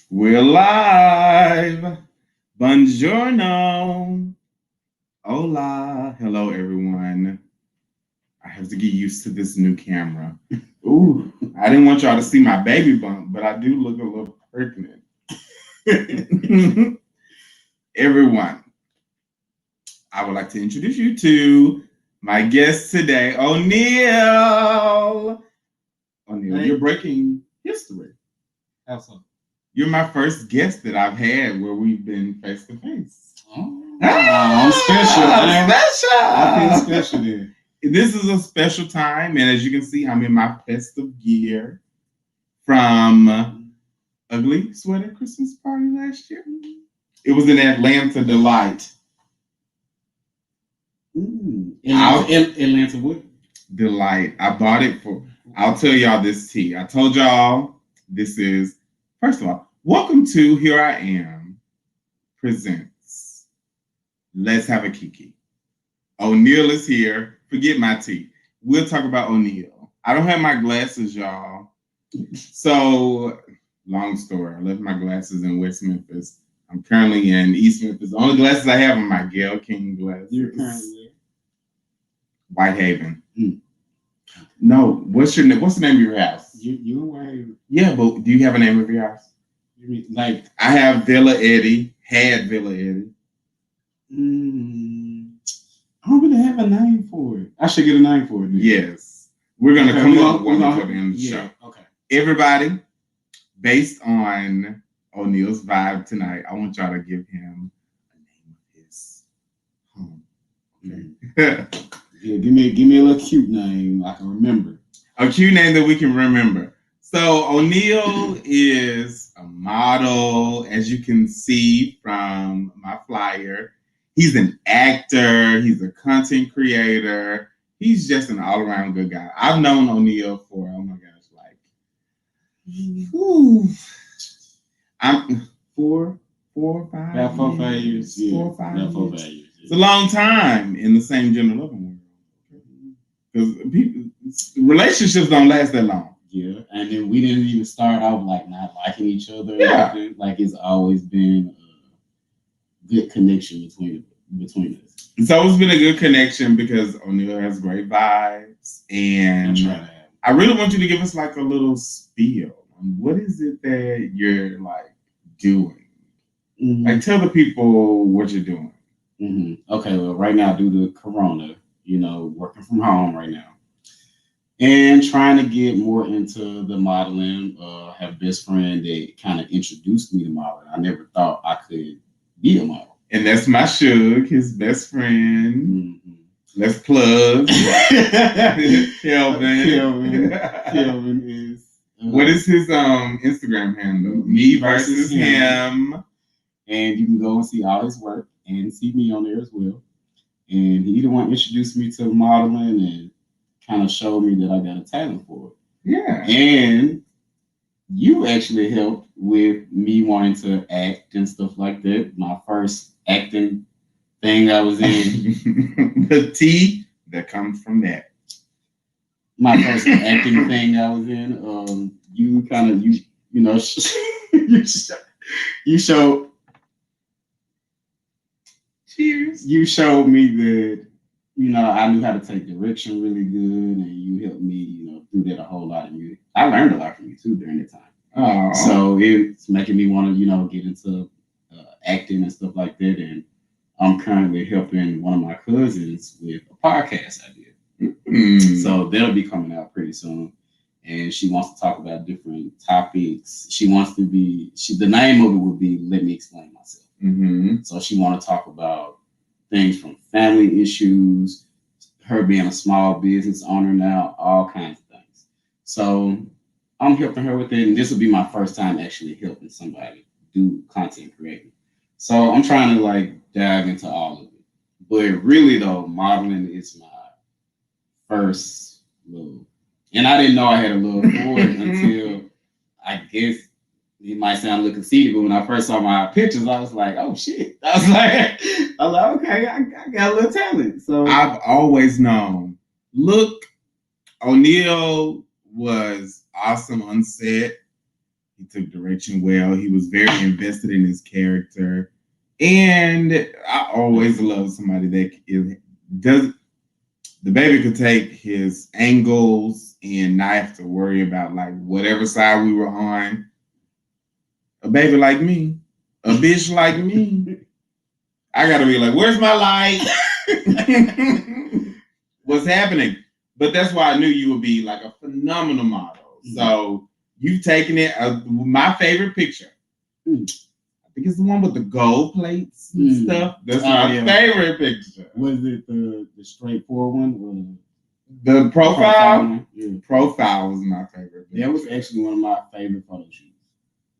We're live. Buongiorno. Hola. Hello, everyone. I have to get used to this new camera. Ooh, I didn't want y'all to see my baby bump, but I do look a little pregnant. Everyone, I would like to introduce you to my guest today, O'Neal. O'Neal, you're breaking history. Absolutely. You're my first guest that I've had where we've been face to face. I'm special. I feel special there. This is a special time, and as you can see, I'm in my festive gear from Ugly Sweater Christmas Party last year. It was in Atlanta Delight. Atlanta what? Delight. I bought it for, I'll tell y'all this tea. I told y'all this is, first of all, welcome to Here I Am presents Let's Have a Kiki. O'Neal is here. Forget my tea. We'll talk about O'Neal. I don't have my glasses, y'all. So, long story. I left my glasses in West Memphis. I'm currently in East Memphis. The only glasses I have are my Gayle King glasses. You're currently Whitehaven. No, what's the name of your house? You in Whitehaven. Yeah, but do you have a name of your house? You mean like I have Villa Eddie. Had Villa Eddie. I don't really have a name for it. I should get a name for it. Then. Yes. We're going to come up with one before the end of the show. Okay. Everybody, based on O'Neal's vibe tonight, I want y'all to give him a name of his home. Okay. Yeah, give me a little cute name I can remember. A cute name that we can remember. So O'Neal is a model, as you can see from my flyer. He's an actor. He's a content creator. He's just an all-around good guy. I've known O'Neal for, oh my gosh, I'm 4 or 5. About 4 or 5 years. Yeah. 4 or 5 about 4 or years. 5 years. It's a long time in the same general living world. Because relationships don't last that long. Yeah, and then we didn't even start out like not liking each other. Yeah. Like it's always been a good connection between us. So it's been a good connection because O'Neal has great vibes, and I really want you to give us like a little spiel on what is it that you're like doing. Mm-hmm. Like tell the people what you're doing. Mm-hmm. Okay, well, right now due to Corona, working from home right now, and trying to get more into the modeling. Have a best friend that kind of introduced me to modeling. I never thought I could be a model. And that's my Suge, his best friend. Mm-hmm. Let's plug. Kelvin is. What is his Instagram handle? Me versus him. And you can go and see all his work and see me on there as well. And he the one introduced me to modeling and kind of showed me that I got a talent for it. Yeah. And you actually helped with me wanting to act and stuff like that. My first acting thing I was in. The tea that comes from that. My first acting thing I was in. You showed. Cheers. You showed me that, I knew how to take direction really good, and you helped me, do that a whole lot. And I learned a lot from you too during that time. Oh. So it's making me want to, get into acting and stuff like that. And I'm currently helping one of my cousins with a podcast idea. Mm-hmm. So that'll be coming out pretty soon. And she wants to talk about different topics. She wants to be, the name of it would be Let Me Explain Myself. Mm-hmm. So she want to talk about things from family issues, her being a small business owner now, all kinds of things. So I'm helping her with it, and this will be my first time actually helping somebody do content creating. So I'm trying to like dive into all of it. But really though, modeling is my first love. And I didn't know I had a love for it until I guess it might sound a little conceited, but when I first saw my pictures, I was like, oh shit. I was like, okay, I got a little talent. So I've always known. Look, O'Neal was awesome on set. He took direction well. He was very invested in his character. And I always love somebody that does. The baby could take his angles and not have to worry about like whatever side we were on. A baby like me, a bitch like me, I gotta be like, where's my light? What's happening? But that's why I knew you would be like a phenomenal model. So you've taken it. My favorite picture, I think it's the one with the gold plates and stuff. That's my favorite picture. Was it the straightforward one? The profile? Profile was my favorite picture. That was actually one of my favorite photo shoots.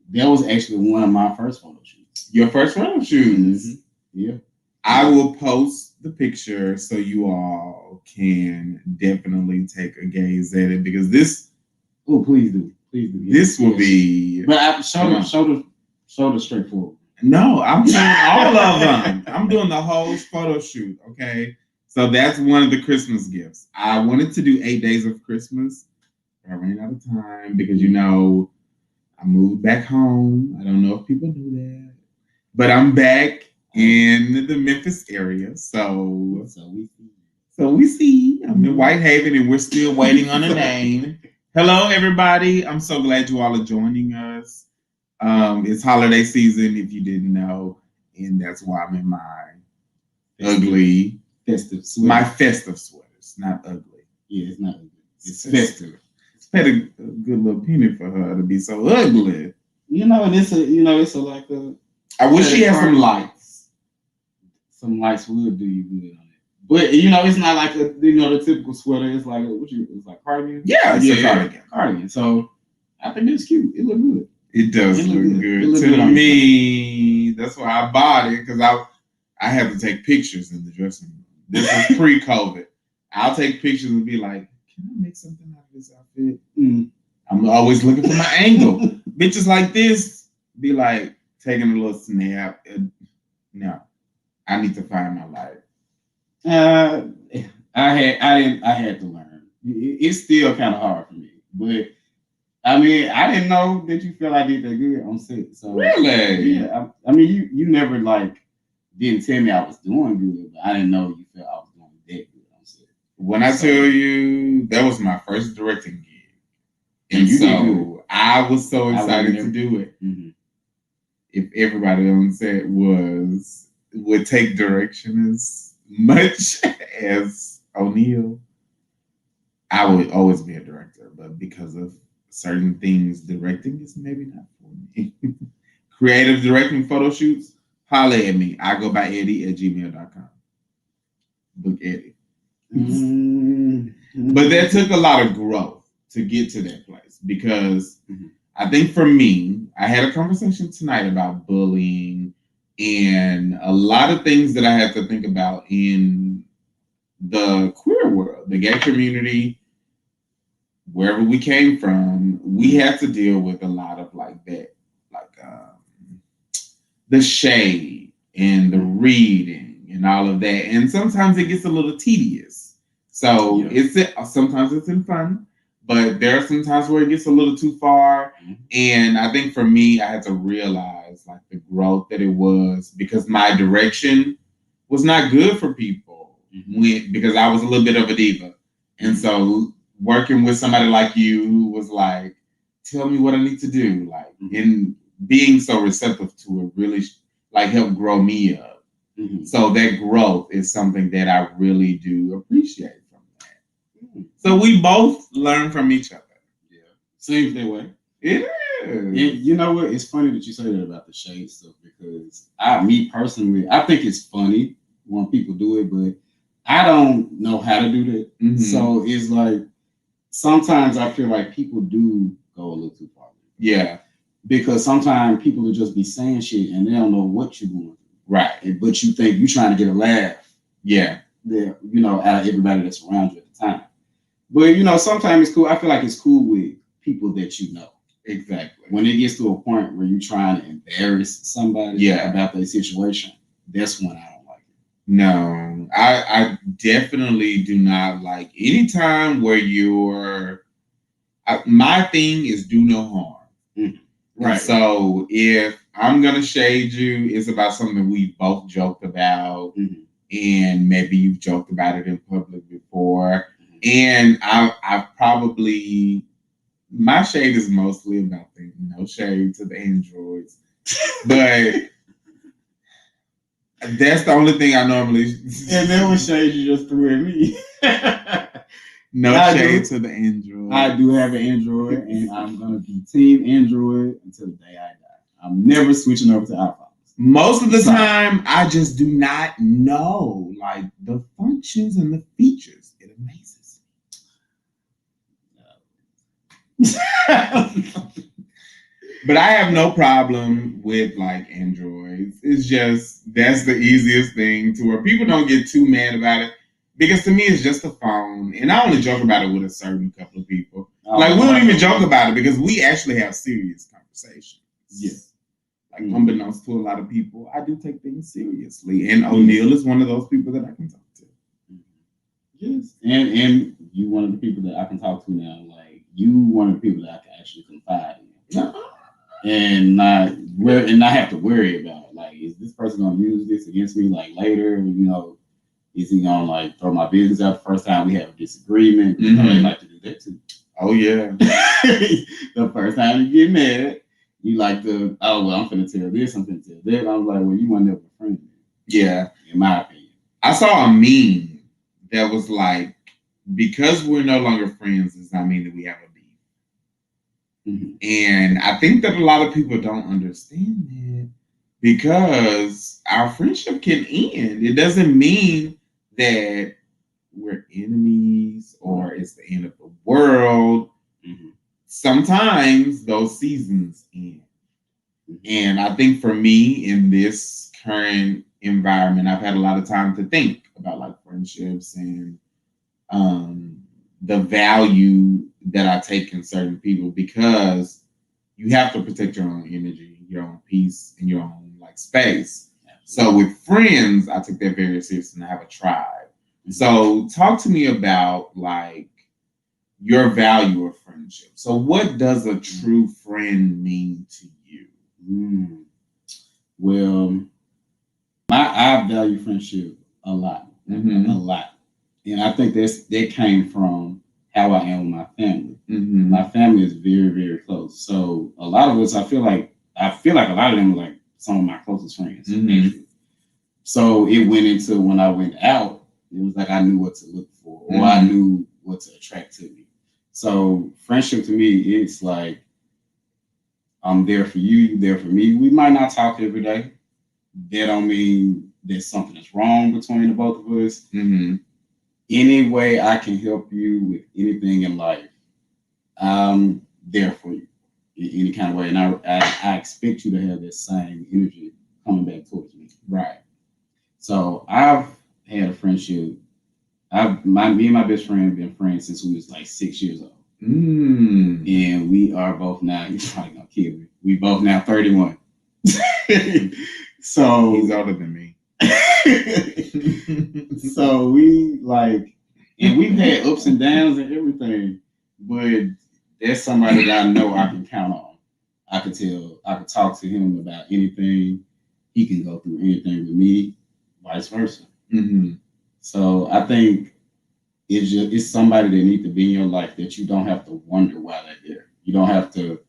That was actually one of my first photo shoots. Your first photo shoots? Mm-hmm. Yeah. I will post the picture so you all can definitely take a gaze at it because this. Oh, please do. Please do. This will be. But I show the straightforward. No, I'm doing all of them. I'm doing the whole photo shoot. Okay. So that's one of the Christmas gifts. I wanted to do 8 days of Christmas. But I ran out of time because, I moved back home. I don't know if people knew that. But I'm back in the Memphis area. So we see. I'm in Whitehaven and we're still waiting on a name. Hello, everybody. I'm so glad you all are joining us. It's holiday season, if you didn't know. And that's why I'm in my ugly festive sweater. My festive sweaters, not ugly. Yeah, it's not ugly. It's festive. It's paid a good little penny for her to be so ugly. And it's like a. I wish she had some lights. Some lights would do you good on it. But it's not like the typical sweater. It's like it's like cardigan. Yeah, it's cardigan. So I think it's cute. It look good. It does look good. To me, that's why I bought it because I have to take pictures in the dressing room. This is pre-COVID. I'll take pictures and be like, can I make something out of this outfit? I'm always looking for my angle. Bitches like this be like taking a little snap. No, I need to find my life. I had to learn. It's still kind of hard for me, but I didn't know that you felt I did that good on set. So really, yeah. You never didn't tell me I was doing good, but I didn't know you felt I was doing that good on set. When I tell you that was my first directing gig, and so I was so excited to do it. Mm-hmm. If everybody on set would take direction as much as O'Neal, I would always be a director. But because of certain things, directing is maybe not for me. Creative directing photo shoots, holla at me. I go by Eddie@gmail.com. Book Eddie. Mm-hmm. But that took a lot of growth to get to that place because I think for me, I had a conversation tonight about bullying and a lot of things that I had to think about in the queer world, the gay community, wherever we came from. We had to deal with a lot of the shade and the reading and all of that. And sometimes it gets a little tedious. So sometimes it's in fun, but there are some times where it gets a little too far. And I think for me, I had to realize the growth that it was because my direction was not good for people because I was a little bit of a diva. And so working with somebody like you who was like, tell me what I need to do, and being so receptive to it really helped grow me up. So that growth is something that I really do appreciate from that. So we both learn from each other. Yeah. Seems that way. It is. You know what? It's funny that you say that about the shade stuff because me personally, I think it's funny when people do it, but I don't know how to do that. Mm-hmm. So it's sometimes I feel like people do go a little too far. Yeah. Because sometimes people will just be saying shit and they don't know what you're going through. Right. But you think you're trying to get a laugh. Yeah. There, out of everybody that's around you at the time. But, sometimes it's cool. I feel like it's cool with people that you know. Exactly. When it gets to a point where you're trying to embarrass somebody about their situation, that's when I don't like it. No, I definitely do not like any time where my thing is do no harm. Mm-hmm. And Right. so if I'm gonna shade you, it's about something we both joked about, Mhm. and maybe you've joked about it in public before. Mhm. And I've probably my shade is mostly about the no shade to the androids, but that's the only thing I normally. And then when shade you just threw at me. No I shade do. to the android. I do have an Android, and I'm gonna be team Android until the day I die. I'm never switching over to iPhones. Most of the Sorry. time, I just do not know like the functions and the features. It amazes me. But I have no problem with like androids. It's just that's the easiest thing to where people don't get too mad about it. Because to me, it's just a phone, and I only joke about it with a certain couple of people. Like we don't even joke about it because we actually have serious conversations. Yeah. Like unbeknownst to a lot of people, I do take things seriously, and O'Neill is one of those people that I can talk to. Yes, and you one of the people that I can talk to now. Like you one of the people that I can actually confide in, and not have to worry about like, is this person gonna use this against me like later? You know, is he gonna like throw my business out the first time we have a disagreement? You know, they like to do that too. Oh yeah. The first time you get mad, you like to, oh well, I'm finna tell this, I'm finna tell that. I'm like, well, you weren't never a friend. Yeah. In my opinion. I saw a meme that was like, because we're no longer friends does not mean that we have a beef. Mm-hmm. And I think that a lot of people don't understand that because our friendship can end. It doesn't mean that we're enemies or it's the end of the world. Mm-hmm. Sometimes those seasons end. Mm-hmm. And I think for me in this current environment, I've had a lot of time to think about like friendships and the value that I take in certain people because you have to protect your own energy, your own peace, and your own like space. So with friends, I take that very seriously and I have a tribe. So talk to me about like your value of friendship. So what does a true friend mean to you? Well, I value friendship a lot, a lot, and I think that came from how I am with my family. Mm-hmm. My family is very, very close. So a lot of us, I feel like a lot of them are like some of my closest friends. Mm-hmm. So it went into when I went out, it was like I knew what to look for, or I knew what to attract to me. So friendship to me, it's like I'm there for you, you're there for me. We might not talk every day. That don't mean that something is wrong between the both of us. Mm-hmm. Any way I can help you with anything in life, I'm there for you in any kind of way. And I expect you to have that same energy coming back towards me. Right. So I've had a friendship. Me and my best friend have been friends since we was like 6 years old. And we are both now, you're probably gonna kill me. We both now 31. So he's older than me. So we like, and we've had ups and downs and everything, but there's somebody that I know I can count on. I could talk to him about anything. He can go through anything with me, vice versa. Mm-hmm. So I think it's somebody that needs to be in your life that you don't have to wonder why they're there. You don't have to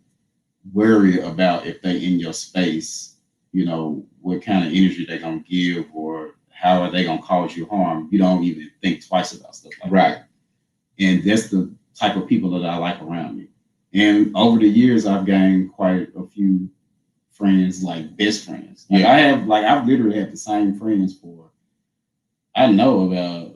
worry about if they're in your space, you know, what kind of energy they're going to give or how are they going to cause you harm. You don't even think twice about stuff like that. And that's the type of people that I like around me. And over the years, I've gained quite a few friends, like best friends. Like I've literally had the same friends for, I know about,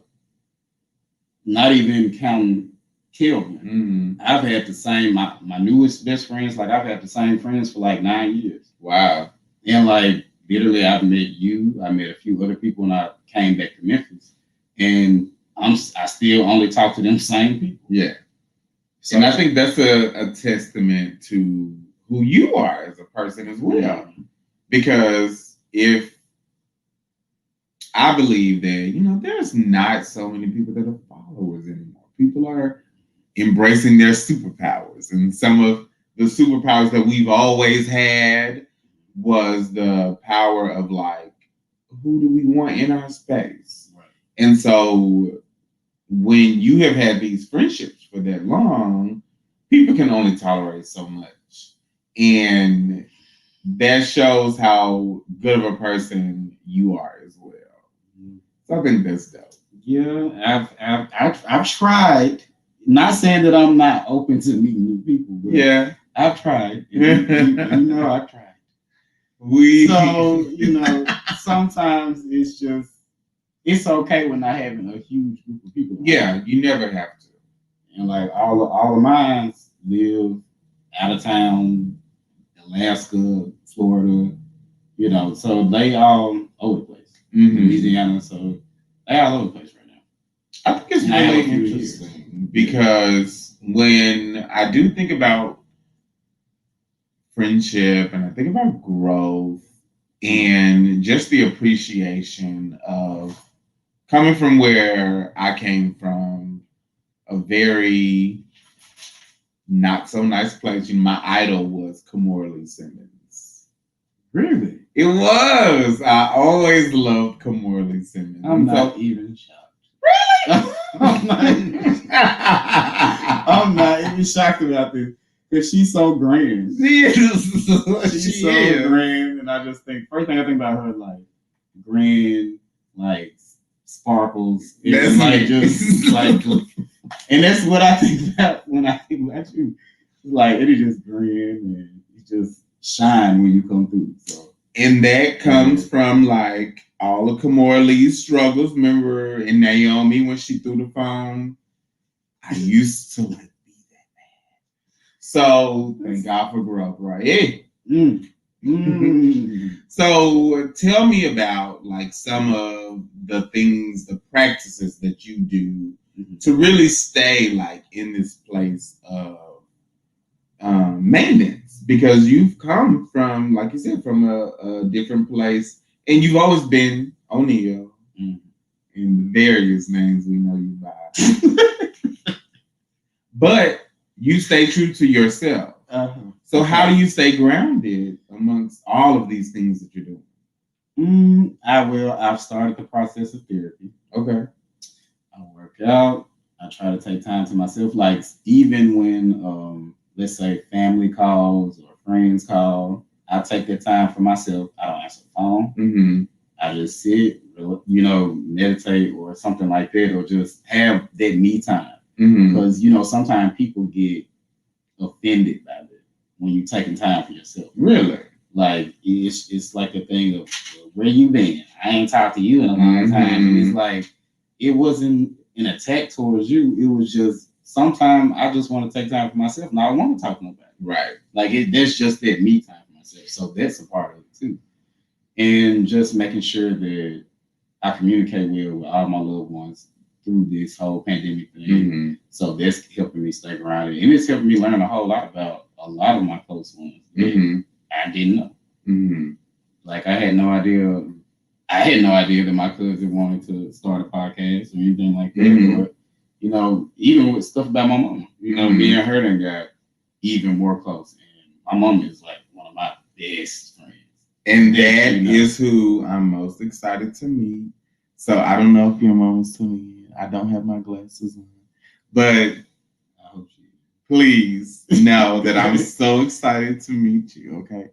not even counting Kelvin. Mm-hmm. I've had the same, my newest best friends, like I've had the same friends for like 9 years. Wow. And like literally I've met you, I met a few other people when I came back to Memphis. And I still only talk to them same people. Yeah. So, and I think that's a testament to who you are as a person as well. Yeah. Because if I believe that, you know, there's not so many people that are followers anymore. People are embracing their superpowers. And some of the superpowers that we've always had was the power of like, who do we want in our space? Right. And so when you have had these friendships for that long, people can only tolerate so much. And that shows how good of a person you are as well. So I think that's dope. Yeah, I've tried. Not saying that I'm not open to meeting new people, but Yeah. I've tried. I've tried. We So, sometimes it's okay when not having a huge group of people. Yeah, you never have to. And like all of mine live out of town, Alaska, Florida, so they all over the place. Louisiana, so they all over the place right now. I think it's really interesting because when I do think about friendship and I think about growth and just the appreciation of coming from where I came from, a very not so nice place. My idol was Kamora Simmons. Really? It was. I always loved Kamora Simmons. I'm not even shocked. Really? I'm not even shocked about this because she's so grand. She's so grand, and I just think first thing I think about her like grand, like sparkles. It's like just like, and that's what I think about when I think about you. Like it is just grand and it just shine when you come through. So. And that comes from like all of Kamora Lee's struggles. Remember in Naomi when she threw the phone? I used to like be that bad. So thank God for growth, right? Hey. So tell me about like some of the things, the practices that you do to really stay like in this place of maintenance, because you've come from, like you said, from a different place, and you've always been O'Neal in various names we know you by. But you stay true to yourself. So how do you stay grounded amongst all of these things that you're doing? I've started the process of therapy. Okay. I work out. I try to take time to myself. Like even when let's say family calls or friends call, I take that time for myself. I don't answer the phone. I just sit, meditate or something like that, or just have that me time. Because sometimes people get offended by that when you're taking time for yourself. Really? Like it's like a thing of where you been? I ain't talked to you in a long time. And it's like it wasn't an attack towards you. It was just sometimes I just want to take time for myself and I don't want to talk to nobody. Right. Like that's just that me time for myself. So that's a part of it too. And just making sure that I communicate well with all my loved ones through this whole pandemic thing. So that's helping me stay grounded. And it's helping me learn a whole lot about a lot of my close ones that I didn't know. Like I had no idea that my cousin wanted to start a podcast or anything like that. But even with stuff about my mom, me and her then got even more close. And my mom is like one of my best friends. And that is who I'm most excited to meet. So I don't know if your mom's tuning in. I don't have my glasses on. But I hope she please know that I'm so excited to meet you, okay?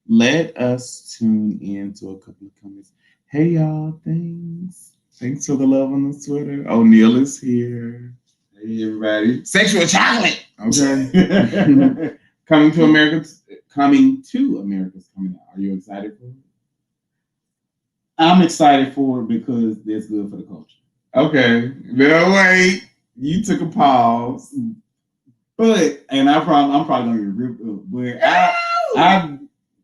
Let us tune in to a couple of comments. Hey, y'all, thanks. Thanks for the love on the Twitter. O'Neal is here. Hey, everybody. Sexual chocolate. Okay. Coming to America's coming out. Are you excited for it? I'm excited for it because it's good for the culture. Okay. No, wait. You took a pause. But I'm probably gonna get ripped up. But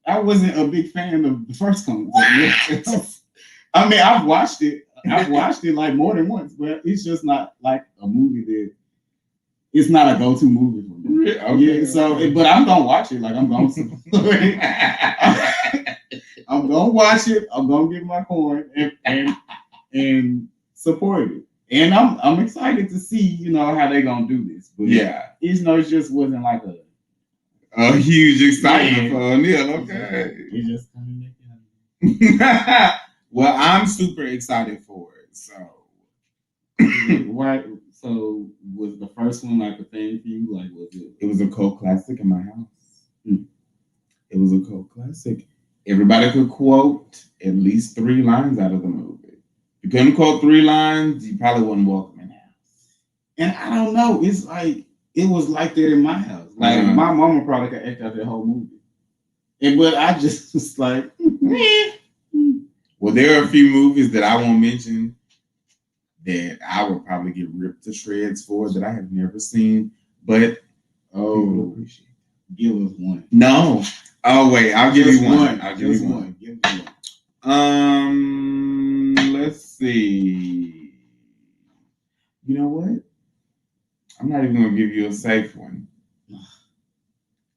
I wasn't a big fan of the first comment. I mean, I've watched it like more than once, but it's just not like a movie that it's not a go-to movie for me. Okay. Yeah, so but I'm gonna watch it. Like I'm gonna I'm gonna watch it. I'm gonna get my coin and support it. And I'm excited to see, how they gonna do this. But yeah. it just wasn't like A huge excitement for O'Neal. Okay. We just coming back out. Well, I'm super excited for it. So Why? So was the first one like a thing for you? Like, was it? it was a cult classic in my house. Hmm. It was a cult classic. Everybody could quote at least 3 lines out of the movie. If you couldn't quote 3 lines, you probably wouldn't welcome in the house. And I don't know. It's like it was like that in my house. Like my mama probably could act out that whole movie. And but I just was like, well, there are a few movies that I won't mention that I would probably get ripped to shreds for that I have never seen, but oh, give us one. No. Oh wait, I'll give you one. I'll give Just you one. Give me one. Let's see. You know what? I'm not even gonna give you a safe one.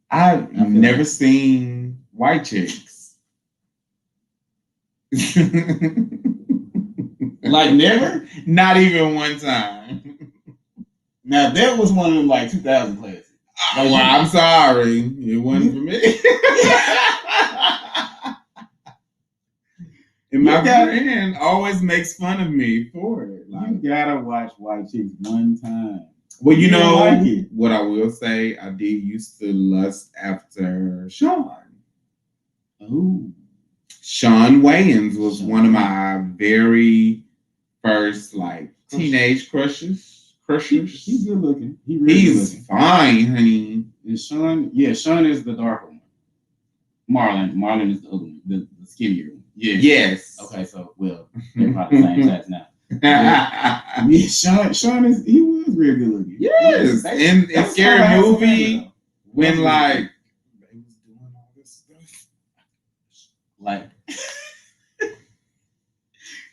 I've never seen White Chicks. Like never? Not even one time. Now that was one of them like 2000 classics. Well, I'm sorry, it wasn't for me. And my friend always makes fun of me for it. Like, you gotta watch White Chicks one time. Well, you know like what I will say, I did used to lust after Sean. Oh, Sean Wayans was one of my very first like teenage crushes. He's good looking. He's fine, honey. And Sean, Sean is the darker one. Marlon is the other one, the skinnier one. Yes. Okay, so well, they're probably the same size now. Yeah, Sean he was real good looking. Yes, in Scary Movie when like they was doing all this stuff, like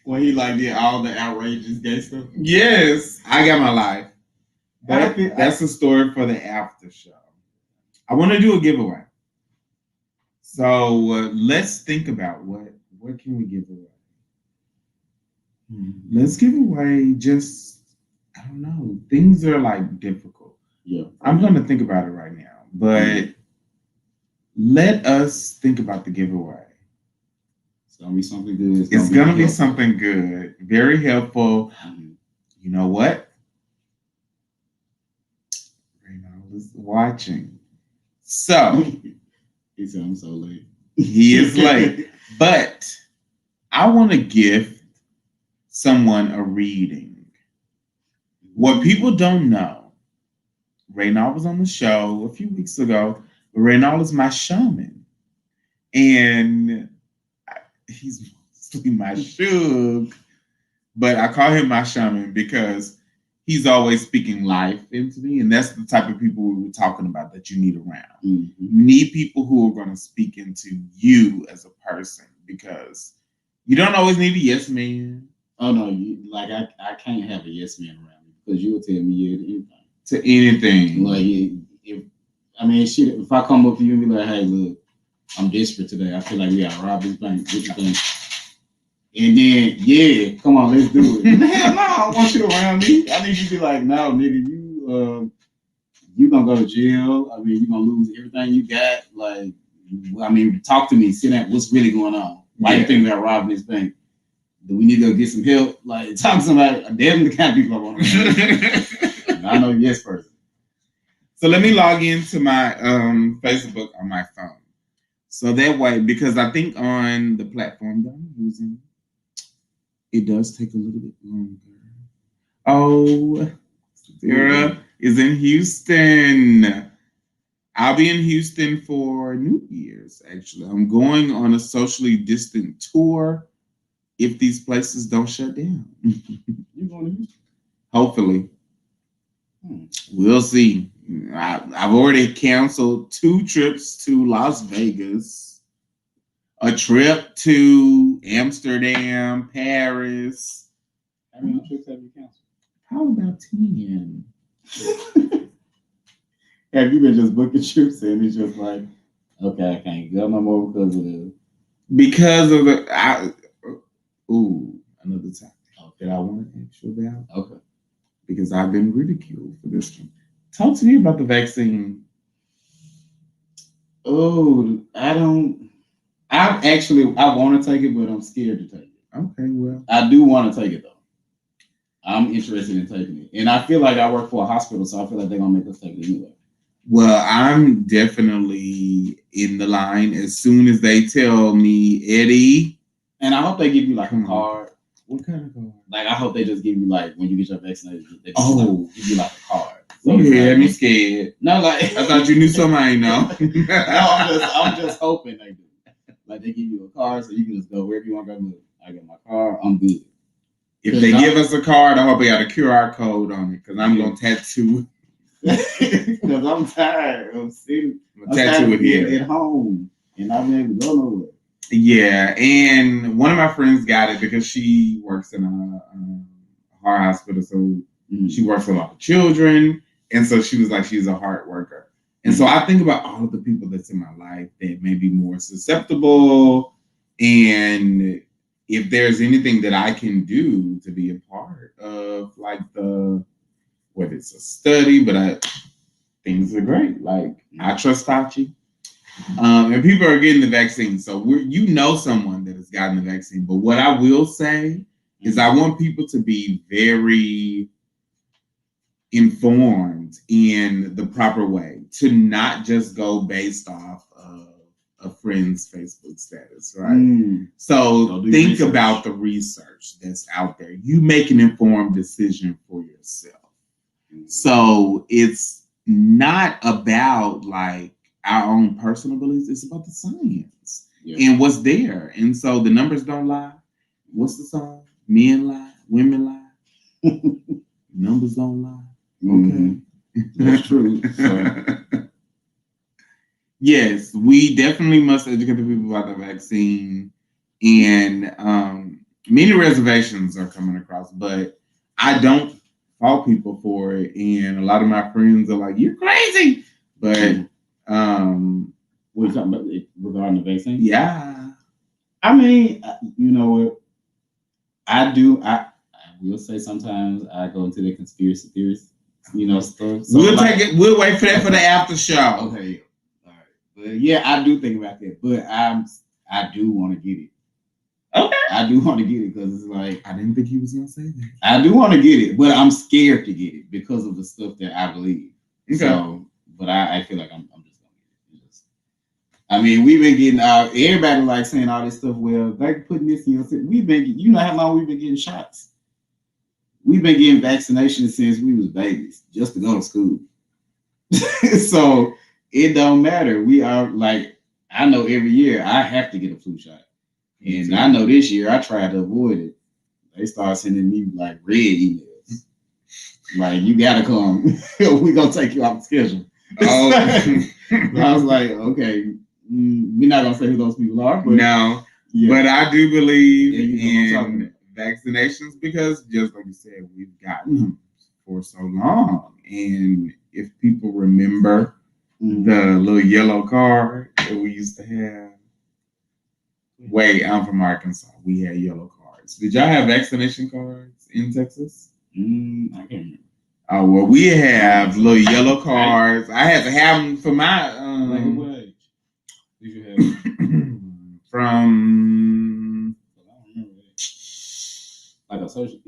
when he like did all the outrageous gay stuff. Yes, I Got My Life. That's a story for the after show. I want to do a giveaway, so let's think about what can we give away. Let's give away just, I don't know. Things are like difficult. Yeah. I'm going to think about it right now. But let us think about the giveaway. It's going to be something good. It's going to be something good. Very helpful. Mm-hmm. You know what? Reynald is watching. So. He said, I'm so late. He is late. But I want to gift someone a reading. What people don't know, Reynald was on the show a few weeks ago. Reynald is my shaman. And he's mostly my shug. But I call him my shaman because he's always speaking life into me. And that's the type of people we were talking about that you need around. Mm-hmm. You need people who are going to speak into you as a person because you don't always need a yes man. Oh no, I can't have a yes man around me because you will tell me yeah to anything. To anything. Like if I come up to you and be like, hey, look, I'm desperate today. I feel like we gotta rob this bank. What you think? And then, yeah, come on, let's do it. Hell no, I don't want you around me. I need you to be like, no, nigga, you gonna go to jail. I mean, you gonna lose everything you got. Like, I mean, talk to me. See that what's really going on. Why you think about robbing this bank? Do we need to go get some help? Like, talk to somebody. They're the kind of people I want to I know yes person. So let me log into my Facebook on my phone. So that way, because I think on the platform that I'm using, it does take a little bit longer. Oh, Sarah is in Houston. I'll be in Houston for New Year's, actually. I'm going on a socially distant tour if these places don't shut down. You going to Houston? Hopefully. We'll see. I've already canceled 2 trips to Las Vegas, a trip to Amsterdam, Paris. How many trips have you canceled? Probably about 10. Have you been just booking trips and it's just like, okay, I can't go no more because of the... another topic that I want to ask you about. Okay. Because I've been ridiculed for this one. Talk to me about the vaccine. Oh, I don't. I want to take it, but I'm scared to take it. Okay, well, I do want to take it though. I'm interested in taking it, and I feel like I work for a hospital, so I feel like they're gonna make us take it anyway. well, I'm definitely in the line as soon as they tell me, Eddie. And I hope they give you like a Come on. card. What kind of card? Like I hope they just give you like when you get your vaccination, they give you like a card. So yeah, me scared. No, like I thought you knew something I know. No, I'm just hoping they do. Like they give you a card so you can just go wherever you want to go. Look, I got my card. I'm good. If they give us a card, I hope they got a QR code on it because I'm gonna tattoo. Because I'm tired of sitting. I'm tattoo it here at home, and I'm able to go nowhere. Yeah, and one of my friends got it because she works in a heart hospital, so she works with a lot of children, and so she was like, she's a heart worker. And so I think about all of the people that's in my life that may be more susceptible, and if there's anything that I can do to be a part of, like whether it's a study, but things are great. Like I trust Fauci. And people are getting the vaccine. So you know someone that has gotten the vaccine. But what I will say is I want people to be very informed in the proper way, to not just go based off of a friend's Facebook status, right? So think about the research that's out there. You make an informed decision for yourself. So it's not about like our own personal beliefs. It's about the science and what's there. And so the numbers don't lie. What's the song? Men lie, women lie. Numbers don't lie. Okay. That's true. Yes, we definitely must educate the people about the vaccine. And many reservations are coming across, but I don't fault people for it. And a lot of my friends are like, "You're crazy," but what are you talking about regarding the vaccine? Yeah, I mean, you know what? I will say sometimes I go into the conspiracy theories, stuff. So we'll take it. We'll wait for that for the after show. Okay, all right. But yeah, I do think about that. But I do want to get it. Okay. I do want to get it because it's like I didn't think he was gonna say that. I do want to get it, but I'm scared to get it because of the stuff that I believe. Okay. So, but I feel like I'm just gonna get it. I mean, we've been getting everybody like saying all this stuff. Well, they putting this in. We've been, you know, how long we've been getting shots. We've been getting vaccinations since we was babies, just to go to school. So it don't matter. We are like, I know every year I have to get a flu shot, and I know this year I tried to avoid it. They start sending me like red emails, like you gotta come. We gonna take you off the schedule. Oh, I was like, okay, we're not gonna say who those people are, but no. Yeah. But I do believe in vaccinations because, just like you said, we've gotten for so long, and if people remember the little yellow card that we used to have. Wait, I'm from Arkansas. We had yellow cards. Did y'all have vaccination cards in Texas? I can't remember. Oh, well, we have little yellow cards. I had to have them for my. Like what age did you have? From. I don't remember that. Like a social.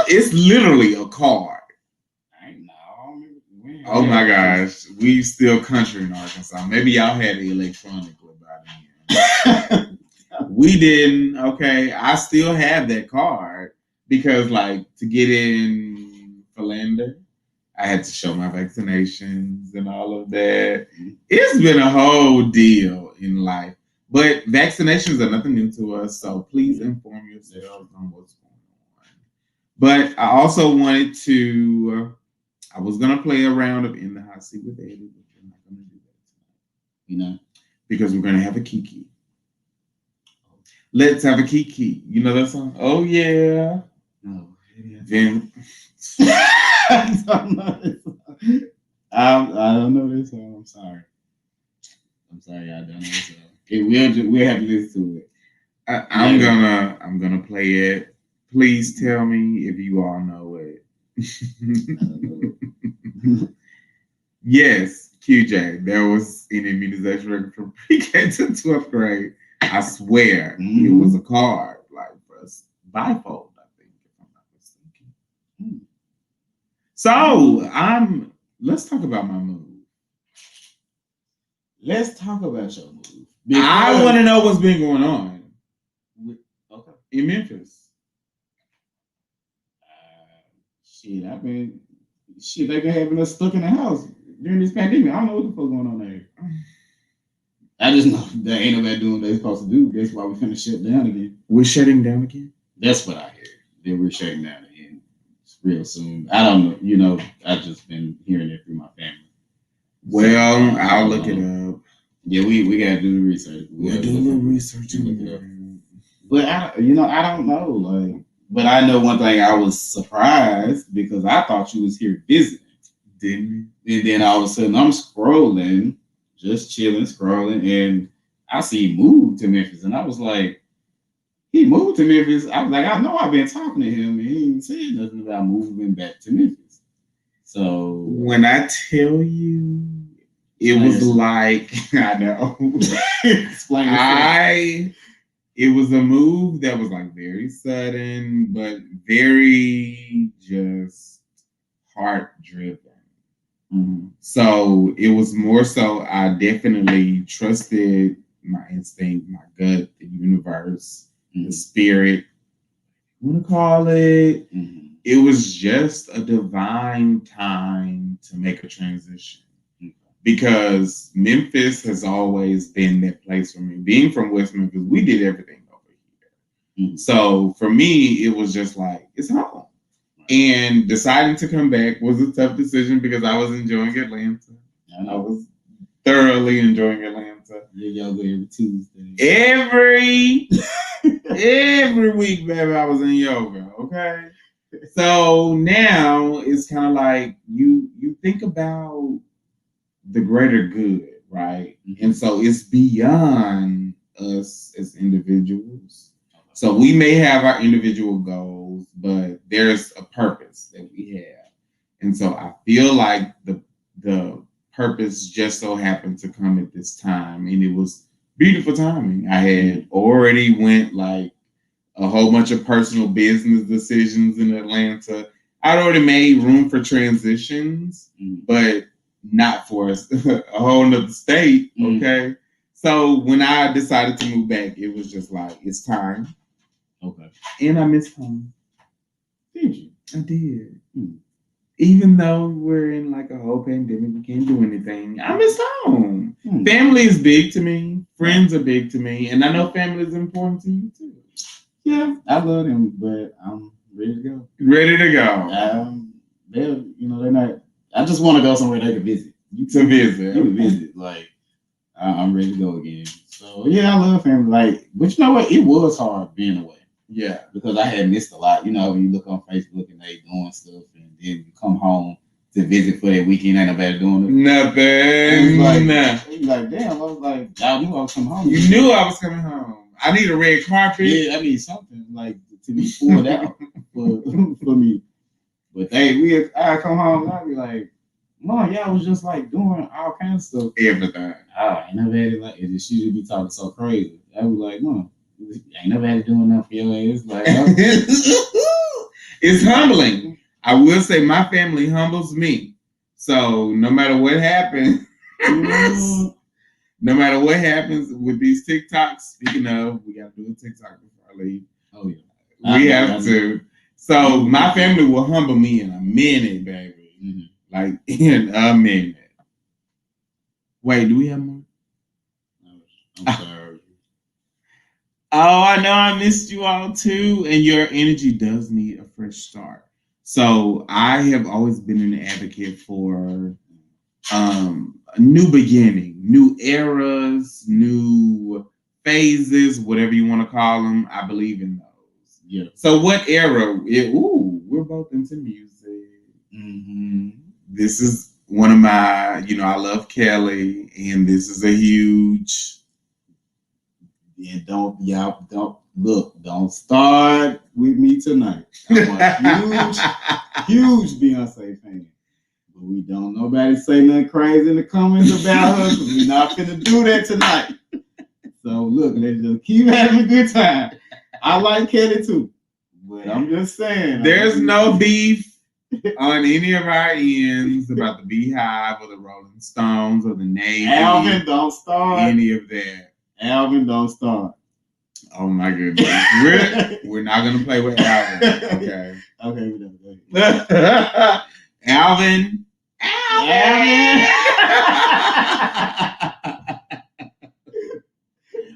It's literally a card. I don't remember. Oh my gosh, we still country in Arkansas. Maybe y'all had it electronically by then. We didn't. Okay, I still have that card because, like, to get in Philander, I had to show my vaccinations and all of that. It's been a whole deal in life, but vaccinations are nothing new to us. So please inform yourselves on what's going on. But I also wanted to. I was gonna play a round of In the Hot Seat with Eddie, but we're not gonna do that tonight. Because we're gonna have a Kiki. Let's have a Kiki. You know that song? Oh yeah. No. Then I don't know this song. I don't know this song. I'm sorry. I don't know this song. We'll have to listen to it. I'm gonna play it. Please tell me if you all know it. Yes, QJ, there was an immunization record from pre-K to 12th grade. I swear it was a card, like for us bifold, I think, if I'm not mistaken. So let's talk about my move. Let's talk about your move. I want to know what's been going on Okay. in Memphis. They've been having us stuck in the house during this pandemic. I don't know what the fuck going on there. I just know that ain't nobody doing what they're supposed to do. That's why we finna shut down again. We're shutting down again? That's what I heard. That we're shutting down again real soon. I don't know. You know, I've just been hearing it through my family. Well, so, I'll look it up. Yeah, we gotta do the research. We'll do a little research and look it up. But I don't know. Like, but I know one thing. I was surprised because I thought you was here visiting, didn't you? And then all of a sudden I'm scrolling, just chilling, scrolling, and I see he moved to Memphis, and I was like, he moved to Memphis. I was like, I know I've been talking to him, and he ain't said nothing about moving back to Memphis. So when I tell you, it was like, I know. Explain. It was a move that was like very sudden, but very just heart driven. Mm-hmm. So it was more so I definitely trusted my instinct, my gut, the universe, the spirit, you want to call it. Mm-hmm. It was just a divine time to make a transition. Because Memphis has always been that place for me. Being from West Memphis, we did everything over here. Mm-hmm. So for me, it was just like, it's home. And deciding to come back was a tough decision because I was enjoying Atlanta. I was thoroughly enjoying Atlanta. Yeah, yoga every Tuesday. Every week, baby, I was in yoga, okay? So now it's kind of like you think about the greater good, right? Mm-hmm. And so it's beyond us as individuals. So we may have our individual goals, but there's a purpose that we have. And so I feel like the purpose just so happened to come at this time, and it was beautiful timing. I had already went like a whole bunch of personal business decisions in Atlanta. I'd already made room for transitions, but not for a whole nother state, okay? So when I decided to move back, it was just like, it's time. Okay. And I missed home. Did you? I did. Even though we're in like a whole pandemic, we can't do anything. I miss home. Family is big to me. Friends are big to me. And I know family is important to you too. Yeah, I love them, but I'm ready to go. Ready to go. They're not. I just want to go somewhere they can visit. You can visit. Like, I'm ready to go again. So yeah, I love family. Like, but you know what? It was hard being away. Yeah, because I had missed a lot. You know, when you look on Facebook and they doing stuff, and then you come home to visit for that weekend, ain't nobody doing it. Nothing. Like, damn. I was like, y'all knew I was coming home. You knew I was coming home. I need a red carpet. Yeah, I need something like to be poured out for me. But I come home and I'd be like, Mom, y'all was just like doing all kinds of stuff. Everything. I ain't never had it like it. She would be talking so crazy. I was like, Mom, ain't nobody doing nothing for your ass. Like, it's humbling. I will say my family humbles me. So no matter what happens, no matter what happens with these TikToks, speaking of, we got to do a TikTok before I leave. Oh, yeah. We have to. So my family will humble me in a minute, baby. Mm-hmm. Like in a minute. Wait, do we have more? I'm sorry. Oh, I know I missed you all too. And your energy does need a fresh start. So I have always been an advocate for a new beginning, new eras, new phases, whatever you want to call them. I believe in those. Yeah. So what era? We're both into music. Mm-hmm. This is one of my, I love Kelly, and this is a huge. Yeah, don't start with me tonight. I'm a huge Beyonce fan. But we don't nobody say nothing crazy in the comments about her. We're not finna do that tonight. So look, let's just keep having a good time. I like Kelly too. But I'm just saying. There's no beef on any of our ends about the Beehive or the Rolling Stones or the Navy. Alvin, don't start. Any of that. Alvin, don't start. Oh my goodness. We're not gonna play with Alvin. Okay. Okay, we don't. Alvin.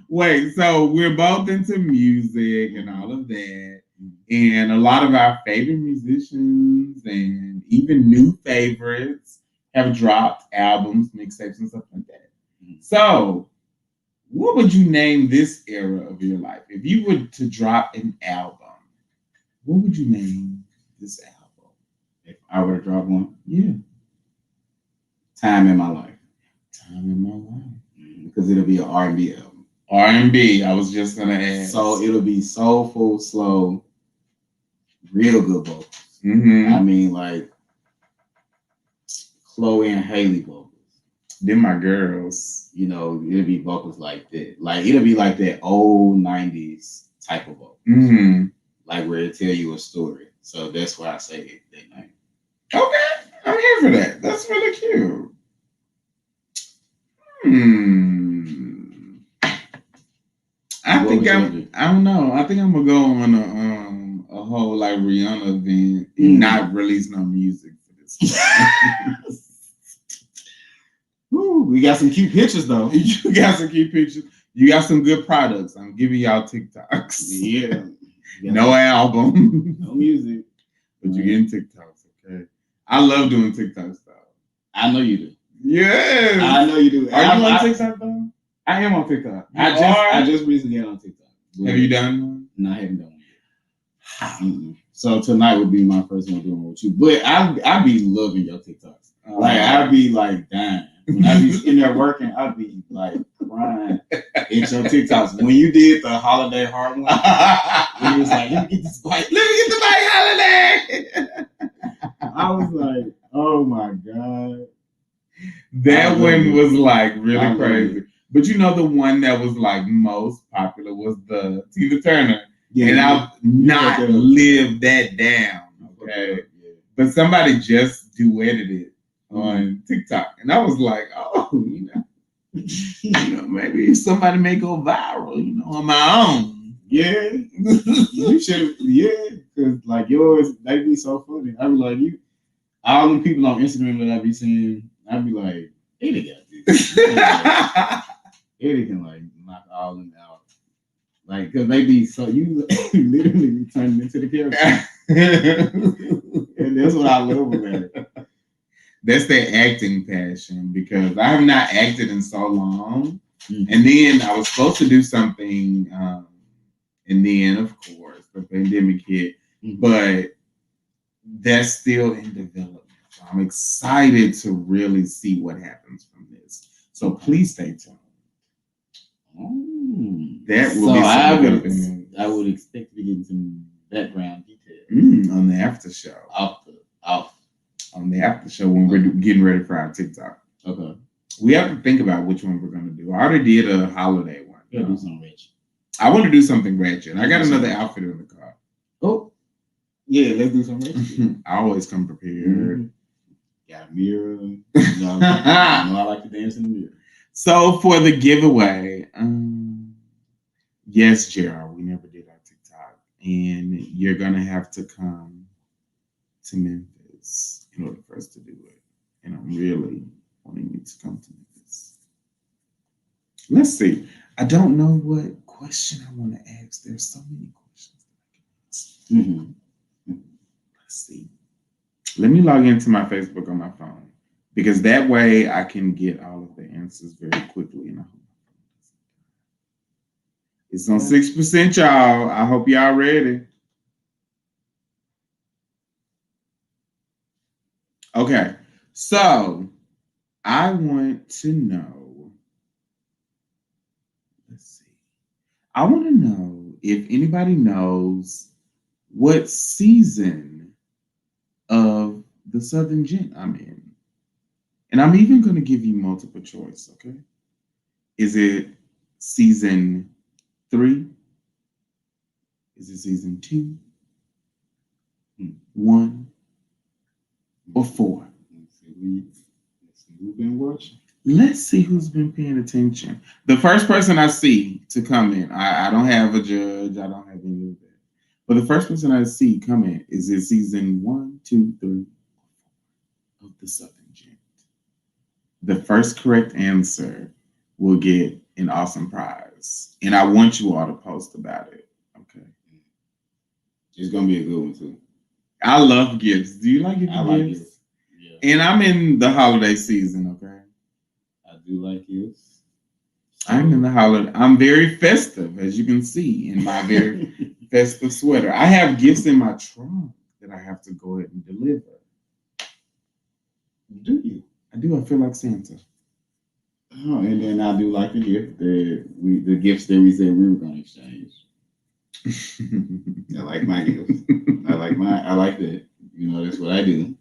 Wait, so we're both into music and all of that. And a lot of our favorite musicians and even new favorites have dropped albums, mixtapes, and stuff like that. So, what would you name this era of your life? If you were to drop an album, what would you name this album? If I were to drop one? Yeah. Time in My Life. Time in My Life. Because it'll be an R&B album. R&B, I was just going to ask. So it'll be soulful, slow, real good vocals. Mm-hmm. I mean, like Chloe and Haley vocals. They're my girls. You know, it'll be vocals like that. Like, it'll be like that old 90s type of vocals. Mm-hmm. Like where it tell you a story. So that's why I say that name. Okay, I'm here for that. That's really cute. I don't know. I think I'm gonna go on a whole like Rihanna event and not release no music for this. Ooh, we got some cute pictures though. You got some cute pictures. You got some good products. I'm giving y'all TikToks. Yeah. No album. No music. But you're getting TikToks, okay? I love doing TikToks though. I know you do. Yes. I know you do. Are you on TikTok though? I am on TikTok. I just recently got on TikTok. Have you done one? No, I haven't done one yet. So tonight would be my first one doing with you. But I be loving your TikToks. Like I be like dying. When I be in there working, I be like crying at your TikToks. When you did the holiday heart one, when you was like, let me get this bike. Let me get the bike holiday. I was like, oh my God. That one was like really crazy. But you know the one that was like most popular was the Tina Turner. Yeah, and I've not lived that down. Okay. Yeah. But somebody just duetted it on TikTok. And I was like, oh, maybe somebody may go viral, on my own. Yeah. You should, because like yours, they be so funny. I be like, all them people on Instagram that I be seeing, I be like, they got this. Eddie can like knock all them out. Like, because they be so, you literally be turning into the character. And that's what I love about it. That's their acting passion, because I have not acted in so long. Mm-hmm. And then I was supposed to do something, and then, of course, the pandemic hit. Mm-hmm. But that's still in development. So I'm excited to really see what happens from this. So please stay tuned. That will be I would expect to get some background details on the after show. On the after show when we're getting ready for our TikTok. Okay. We have to think about which one we're going to do. I already did a holiday one. Yeah, do something ratchet. I want to do something ratchet. I got another outfit in the car. Oh. Yeah, let's do something ratchet. I always come prepared. Mm-hmm. Got a mirror. I like to dance in the mirror. So for the giveaway, yes, Gerald, we never did our TikTok, and you're gonna have to come to Memphis in order for us to do it. And I'm really wanting you to come to Memphis. Let's see. I don't know what question I want to ask. There's so many questions that I can ask. Mm-hmm. Let's see. Let me log into my Facebook on my phone, because that way I can get all of the answers very quickly. And I hope it's on 6%, y'all. I hope y'all ready. Okay, so I want to know. Let's see. I want to know if anybody knows what season of the Southern Gent I'm in. And I'm even going to give you multiple choice, okay? Is it season 3? Is it season 2, 1, or 4? Let's see who's been watching. Let's see who's been paying attention. The first person I see to come in, I don't have a judge, I don't have any of that. But the first person I see come in is it season 1, 2, 3 of the Southern Gent. The first correct answer will get an awesome prize. And I want you all to post about it. Okay. It's gonna be a good one too. I love gifts. Do you like gifts? I like gifts. Yeah. And I'm in the holiday season, okay? I do like gifts. I'm in the holiday. I'm very festive, as you can see, in my very festive sweater. I have gifts in my trunk that I have to go ahead and deliver. Do you? I do. I feel like Santa. Oh, and then I do like the gifts that we said we were gonna exchange. I like my gifts. I like that. That's what I do.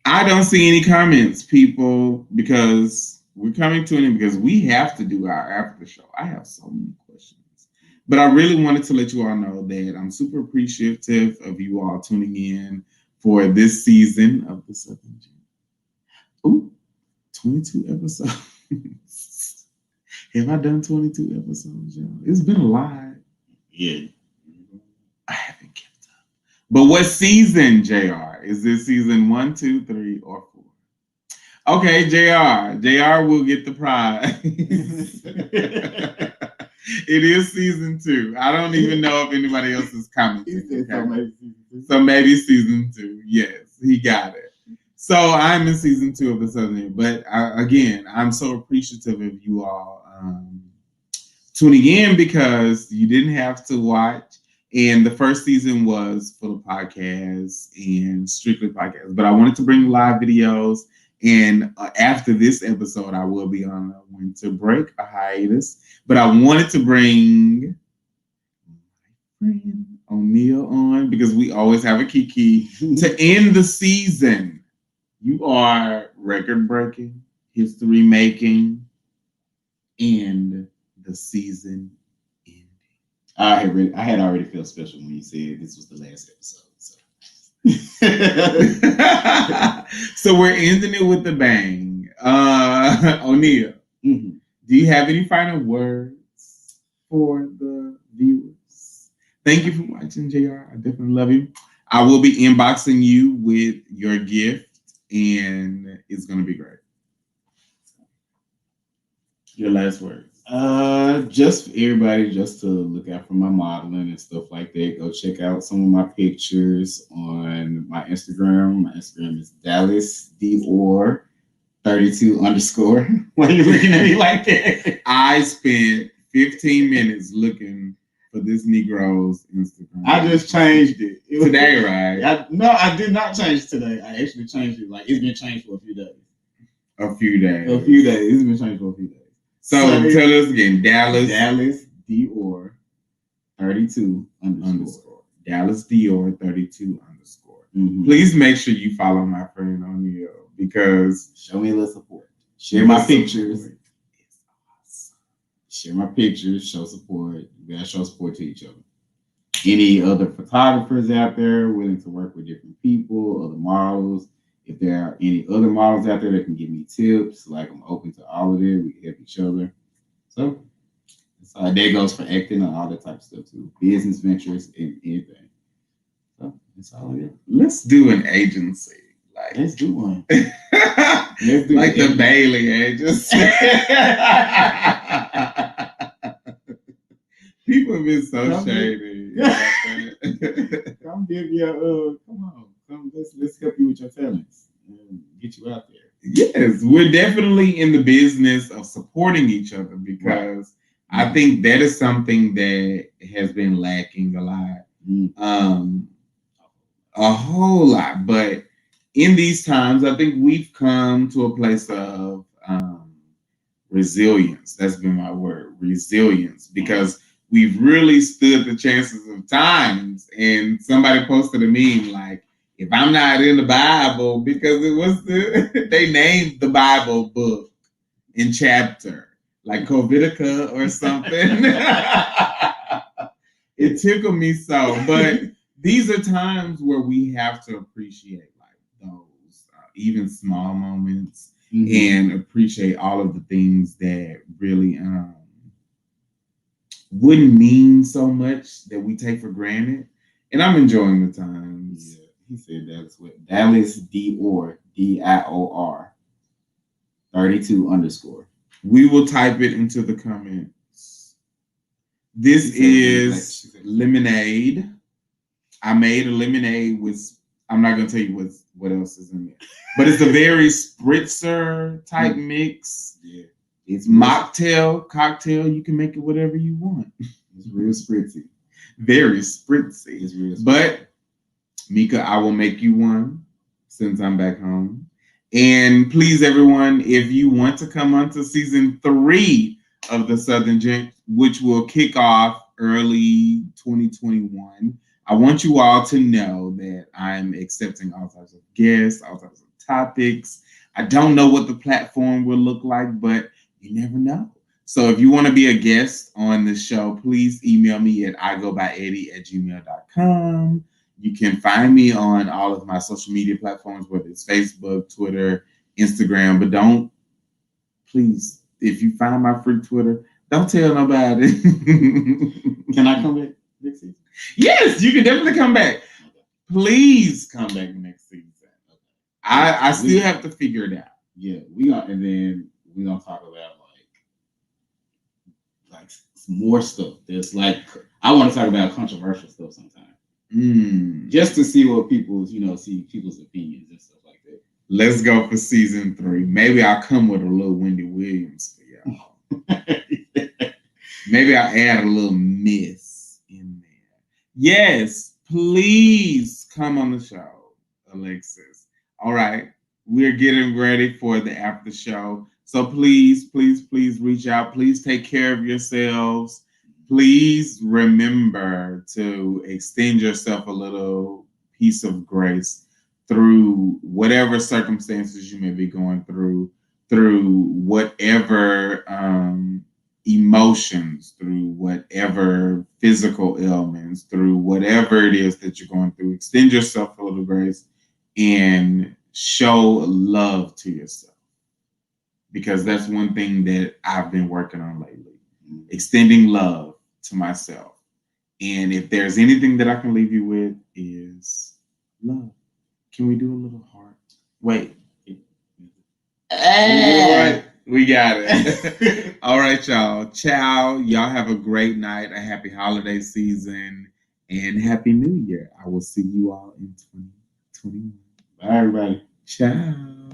I don't see any comments, people, because we're coming to an end because we have to do our after show. I have so many questions. But I really wanted to let you all know that I'm super appreciative of you all tuning in for this season of the Southern Gent. Ooh, 22 episodes. Have I done 22 episodes, y'all? It's been a lot. Yeah. I haven't kept up. But what season, JR? Is this season 1, 2, 3, or 4? Okay, JR. JR will get the prize. It is season 2. I don't even know if anybody else is coming. So maybe season 2. Yes, he got it. So I'm in season 2 of the Southern. But again, I'm so appreciative of you all tuning in because you didn't have to watch. And the first season was full of podcasts and strictly podcasts. But I wanted to bring live videos. And after this episode, I will be on a winter break, a hiatus. But I wanted to bring my friend O'Neal on because we always have a Kiki to end the season. You are record breaking, history making, and the season ending. I had already felt special when you said this was the last episode. So we're ending it with a bang. O'Neal, do you have any final words for the viewers? Thank you for watching, JR. I definitely love you. I will be inboxing you with your gift, and it's going to be great. Your last words. Just for everybody, just to look out for my modeling and stuff like that. Go check out some of my pictures on my Instagram. My Instagram is Dallas Dior 32 _. Why are you looking at me like that? I spent 15 minutes looking for this Negro's Instagram. I just changed it. Today, right? No, I did not change it today. I actually changed it. Like, it's been changed for a few days. A few days. It's been changed for a few days. So tell us again, Dallas Dior 32 _. Dallas Dior 32 _. Please make sure you follow my friend O'Neal because show me a little support. Share my pictures. It's awesome. Share my pictures. Show support. We gotta show support to each other. Any other photographers out there willing to work with different people, other models? If there are any other models out there that can give me tips, like I'm open to all of it. We can help each other. So that goes for acting and all that type of stuff too. Business ventures and anything. So that's all I got. Let's do an agency. Let's do one. Let's do like the Bailey agency. People have been so shady. Come give you come on. Let's help you with your talents and get you out there. Yes, we're definitely in the business of supporting each other because I think that is something that has been lacking a lot, a whole lot. But in these times, I think we've come to a place of resilience. That's been my word, resilience, because we've really stood the chances of times. And somebody posted a meme like, if I'm not in the Bible, because it was they named the Bible book in chapter, like Covitica or something. It tickled me so. But these are times where we have to appreciate like those even small moments and appreciate all of the things that really wouldn't mean so much that we take for granted. And I'm enjoying the times. Yeah, he said that's what Dallas Dior 32_. We will type it into the comments. This is lemonade. I made a lemonade with, I'm not going to tell you what else is in there. But it's a very spritzer type mix. Yeah. It's mocktail, cocktail. You can make it whatever you want. It's real spritzy. Very spritzy. It's real spritzy. But, Mika, I will make you one since I'm back home. And please, everyone, if you want to come on to season 3 of the Southern Gent, which will kick off early 2021, I want you all to know that I'm accepting all types of guests, all types of topics. I don't know what the platform will look like, but you never know. So if you want to be a guest on the show, please email me at igobyeddy@gmail.com. You can find me on all of my social media platforms, whether it's Facebook, Twitter, Instagram. But don't, please, if you find my free Twitter, don't tell nobody. Can I come back next season? Yes, you can definitely come back. Please come back next season. I still have to figure it out. Yeah, we gonna talk about like some more stuff. There's like I want to talk about controversial stuff sometimes. Just to see what people's opinions and stuff like that. Let's go for season 3. Maybe I'll come with a little Wendy Williams for y'all. Maybe I'll add a little miss in there. Yes, please come on the show, Alexis. All right, we're getting ready for the after show. So please, please, please reach out. Please take care of yourselves. Please remember to extend yourself a little piece of grace through whatever circumstances you may be going through whatever emotions, through whatever physical ailments, through whatever it is that you're going through. Extend yourself a little grace and show love to yourself. Because that's one thing that I've been working on lately. Extending love to myself. And if there's anything that I can leave you with is love. Can we do a little heart? Wait. All right. We got it. All right, y'all. Ciao. Y'all have a great night, a happy holiday season, and Happy New Year. I will see you all in 2021. Bye, everybody. Ciao.